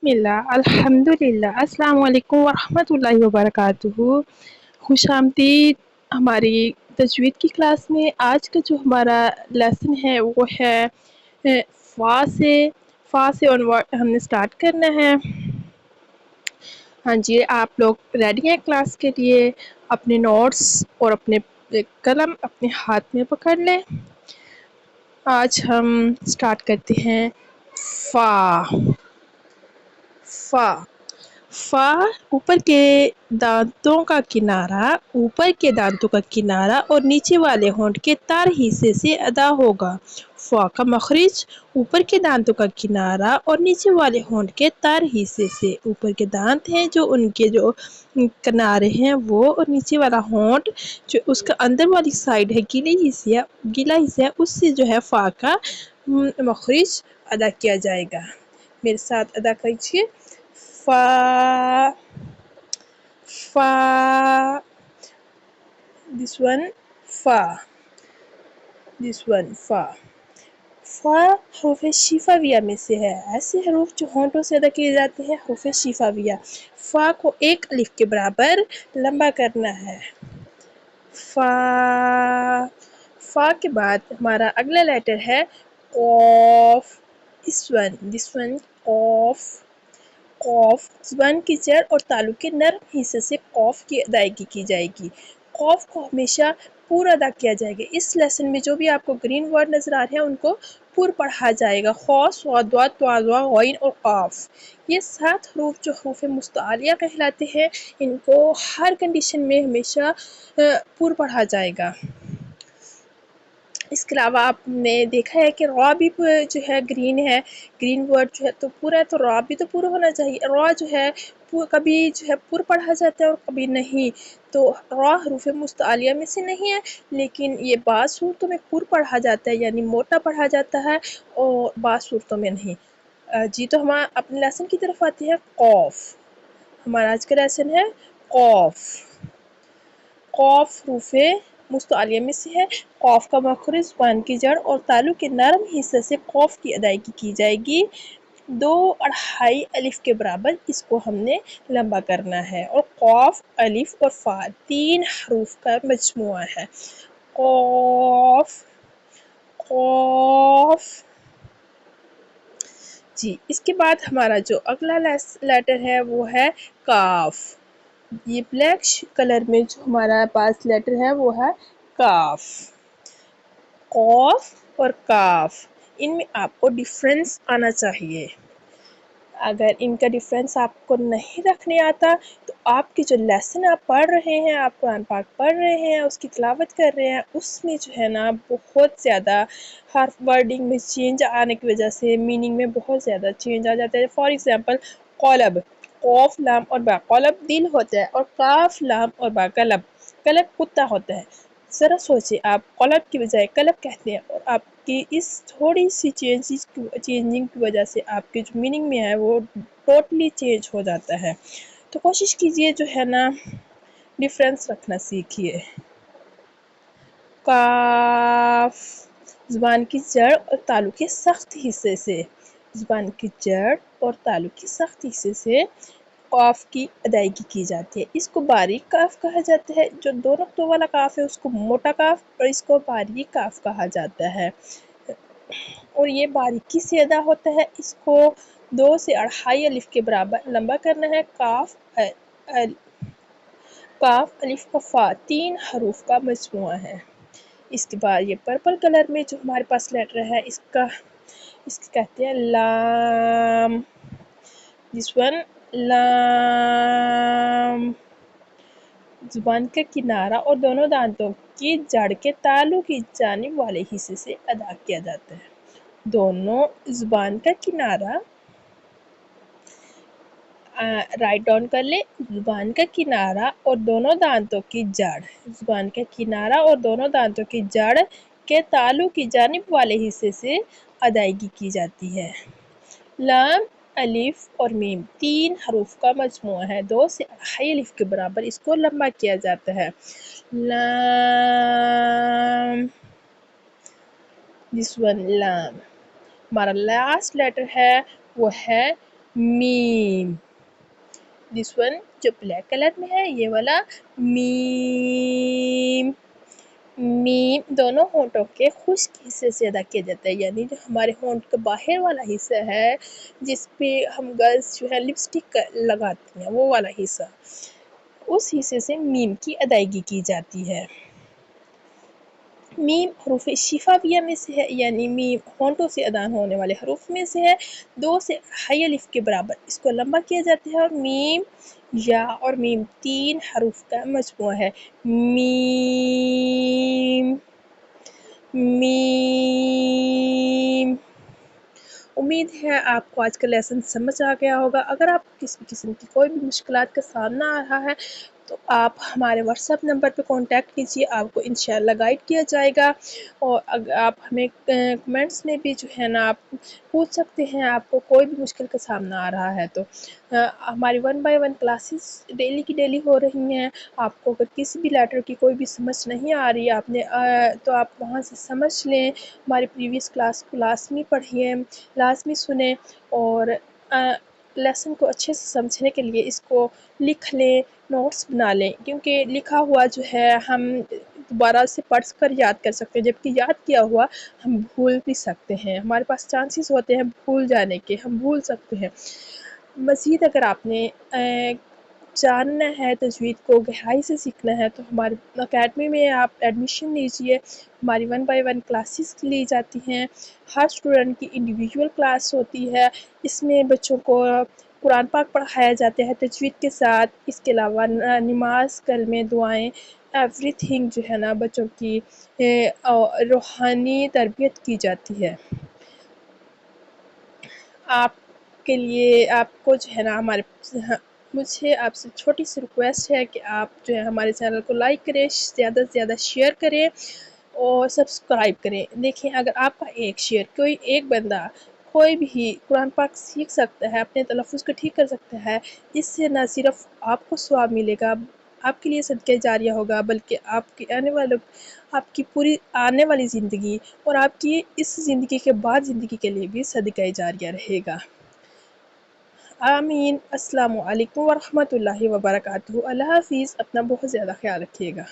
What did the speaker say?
اللہ الحمدللہ السلام علیکم ورحمۃ اللہ وبرکاتہ۔ خوش آمدید ہماری تجوید کی کلاس میں۔ آج کا جو ہمارا لیسن ہے وہ ہے فا سے ہم نے سٹارٹ کرنا ہے۔ ہاں جی، آپ لوگ ریڈی ہیں کلاس کے لیے؟ اپنے نوٹس اور اپنے قلم اپنے ہاتھ میں پکڑ لیں۔ آج ہم سٹارٹ کرتے ہیں فا۔ فا فا اوپر کے دانتوں کا کنارہ اور نیچے والے ہونٹ کے تار حصے سے ادا ہوگا۔ فا کا مخرج اوپر کے دانتوں کا کنارہ اور نیچے والے ہونٹ کے تار حصے سے۔ اوپر کے دانت ہیں جو ان کے جو کنارے ہیں وہ، اور نیچے والا ہونٹ جو اس کا اندر والی سائڈ ہے گیلا حصہ ہے، اس سے جو ہے فا کا مخرج ادا کیا جائے گا۔ میرے ساتھ ادا کیجیے فا فا، this one فا، this one فا۔ فا حروف شفویہ میں سے ہے۔ ایسے حروف جو ہونٹوں سے ادا کیے جاتے ہیں حروف شفویہ۔ فا کو ایک الف کے برابر لمبا کرنا ہے۔ فا۔ فا کے بعد ہمارا اگلا لیٹر ہے قاف، this one قاف۔ قاف زبان کی جڑ اور تالو کے نرم حصے سے قاف کی ادائیگی کی جائے گی۔ قاف کو ہمیشہ پورا ادا کیا جائے گا۔ اس لیسن میں جو بھی آپ کو گرین ورڈ نظر آ رہے ہیں ان کو پور پڑھا جائے گا۔ خ، ص، ض، ط، ظ، غین اور قاف، یہ 7 حروف جو حروف مستعلیہ کہلاتے ہیں، ان کو ہر کنڈیشن میں ہمیشہ پور پڑھا جائے گا۔ اس کے علاوہ آپ نے دیکھا ہے کہ را بھی جو ہے گرین ہے، گرین ورڈ جو ہے تو پورا ہے، تو را بھی تو پورا ہونا چاہیے۔ را جو ہے کبھی جو ہے پور پڑھا جاتا ہے اور کبھی نہیں، تو را حروف مستعلیہ میں سے نہیں ہے، لیکن یہ بعض صورتوں میں پور پڑھا جاتا ہے، یعنی موٹا پڑھا جاتا ہے، اور بعض صورتوں میں نہیں۔ جی تو ہم اپنے لیسن کی طرف آتے ہیں۔ قاف، ہمارا آج کا لیسن ہے قاف۔ قاف حروف مستعلیہ میں سے ہے۔ قاف کا مخرج زبان کی جڑ اور تالو کے نرم حصے سے قاف کی ادائیگی کی جائے گی۔ 2 2.5 الف کے برابر اس کو ہم نے لمبا کرنا ہے، اور قاف، الف اور فا 3 حروف کا مجموعہ ہے۔ قاف قاف۔ جی، اس کے بعد ہمارا جو اگلا لیٹر ہے وہ ہے کاف۔ یہ بلیک کلر میں جو ہمارا پاس لیٹر ہے وہ ہے کاف۔ قاف اور کاف، ان میں آپ کو ڈیفرنس آنا چاہیے۔ اگر ان کا ڈیفرنس آپ کو نہیں رکھنے آتا تو آپ کے جو لیسن آپ پڑھ رہے ہیں، آپ قرآن پاک پڑھ رہے ہیں، اس کی تلاوت کر رہے ہیں، اس میں جو ہے نا بہت زیادہ حرف ورڈنگ میں چینج آنے کی وجہ سے میننگ میں بہت زیادہ چینج آ جاتا ہے۔ فار ایگزامپل قلب، قوف لام اور با، قلب دل ہوتا ہے، اور کاف لام اور با قلب، قلب کتا ہوتا ہے۔ ذرا سوچیں، آپ قلب کی بجائے قلب کہتے ہیں، اور آپ کی اس تھوڑی سی چینجنگ کی وجہ سے آپ کے جو میننگ میں ہے وہ ٹوٹلی چینج ہو جاتا ہے۔ تو کوشش کیجئے جو ہے نا ڈیفرنس رکھنا سیکھیے۔ کاف زبان کی جڑ اور تالو کے سخت حصے سے، زبان کی جڑ اور تالو کے سخت حصے سے قاف کی ادائیگی کی جاتی ہے۔ اس کو باریک کاف کہا جاتا ہے۔ جو 2 نقطوں والا کاف ہے اس کو موٹا کاف اور اس کو باریک کاف کہا جاتا ہے، اور یہ باریکی سے ادا ہوتا ہے۔ اس کو 2 سے 2.5 الف کے برابر لمبا کرنا ہے۔ کاف الف اور فا 3 حروف کا مجموعہ ہے۔ اس کے بعد یہ پرپل کلر میں جو ہمارے پاس لیٹر ہے، اس کو کہتے ہیں لام، this one لام۔ زبان کا کنارہ اور دونوں دانتوں کی جڑ کے تالو کی جانب والے حصے سے ادا کیا جاتا ہے۔ دونوں زبان کا کنارہ، رائٹ ڈاؤن کر لیں، زبان کا کنارہ اور دونوں دانتوں کی جڑ، زبان کا کنارہ اور دونوں دانتوں کی جڑ کے تالو کی جانب والے حصے سے ادائیگی کی جاتی ہے۔ لام، الف اور میم 3 حروف کا مجموعہ ہے۔ 2 سے 2.5 الف کے برابر اس کو لمبا کیا جاتا ہے۔ لام، this one لام۔ ہمارا لاسٹ لیٹر ہے وہ ہے میم. This one جو بلیک کلر میں ہے یہ والا میم. میم دونوں ہونٹوں کے خشک حصے سے ادا کیا جاتا ہے، یعنی جو ہمارے ہونٹ کا باہر والا حصہ ہے جس پہ ہم گرلس جو ہے لپسٹک لگاتی ہیں وہ والا حصہ، اس حصے سے میم کی ادائیگی کی جاتی ہے۔ میم حروف شفاویہ میں سے ہے، یعنی میم ہونٹوں سے ادا ہونے والے حروف میں سے ہے، 2 سے ہائی الف کے برابر اس کو لمبا کیا جاتا ہے، اور میم یا اور میم 3 حروف کا مجموعہ ہے۔ میم میم۔ امید ہے آپ کو آج کا لیسن سمجھ آ گیا ہوگا۔ اگر آپ کسی قسم کی کوئی بھی مشکلات کا سامنا آ رہا ہے تو آپ ہمارے واٹس ایپ نمبر پہ کانٹیکٹ کیجیے، آپ کو انشاءاللہ گائیڈ کیا جائے گا، اور اگر آپ ہمیں کمنٹس میں بھی جو ہے نا آپ پوچھ سکتے ہیں، آپ کو کوئی بھی مشکل کا سامنا آ رہا ہے تو ہماری 1 بائی 1 کلاسز ڈیلی کی ڈیلی ہو رہی ہیں۔ آپ کو اگر کسی بھی لیٹر کی کوئی بھی سمجھ نہیں آ رہی ہے تو آپ وہاں سے سمجھ لیں، ہماری پریویس کلاس کو لازمی پڑھیے، لازمی سنیں، اور لیسن کو اچھے سے سمجھنے کے لیے اس کو لکھ لیں، نوٹس بنا لیں، کیونکہ لکھا ہوا جو ہے ہم دوبارہ سے پڑھ کر یاد کر سکتے ہیں، جبکہ یاد کیا ہوا ہم بھول بھی سکتے ہیں، ہمارے پاس چانسز ہوتے ہیں بھول جانے کے، ہم بھول سکتے ہیں۔ مزید اگر آپ نے جاننا ہے تجوید کو گہرائی سے سیکھنا ہے تو ہماری اکیڈمی میں آپ ایڈمیشن لیجئے، ہماری 1 بائی 1 کلاسز لی جاتی ہیں، ہر اسٹوڈنٹ کی انڈیویجول کلاس ہوتی ہے، اس میں بچوں کو قرآن پاک پڑھایا جاتا ہے تجوید کے ساتھ، اس کے علاوہ نماز، کلمے، دعائیں، ایوری تھنگ جو ہے نا بچوں کی روحانی تربیت کی جاتی ہے۔ آپ کے لیے آپ کو جو ہے نا مجھے آپ سے چھوٹی سی ریکویسٹ ہے کہ آپ جو ہے ہمارے چینل کو لائک کریں، زیادہ سے زیادہ شیئر کریں اور سبسکرائب کریں۔ دیکھیں اگر آپ کا ایک شیئر کوئی ایک بندہ کوئی بھی قرآن پاک سیکھ سکتا ہے، اپنے تلفظ کو ٹھیک کر سکتا ہے، اس سے نہ صرف آپ کو ثواب ملے گا، آپ کے لیے صدقہ جاریہ ہوگا، بلکہ آپ کی پوری آنے والی زندگی اور آپ کی اس زندگی کے بعد زندگی کے لیے بھی صدقہ جاریہ رہے گا۔ آمین۔ السلام علیکم ورحمۃ اللہ وبرکاتہ۔ اللہ حافظ۔ اپنا بہت زیادہ خیال رکھیے گا۔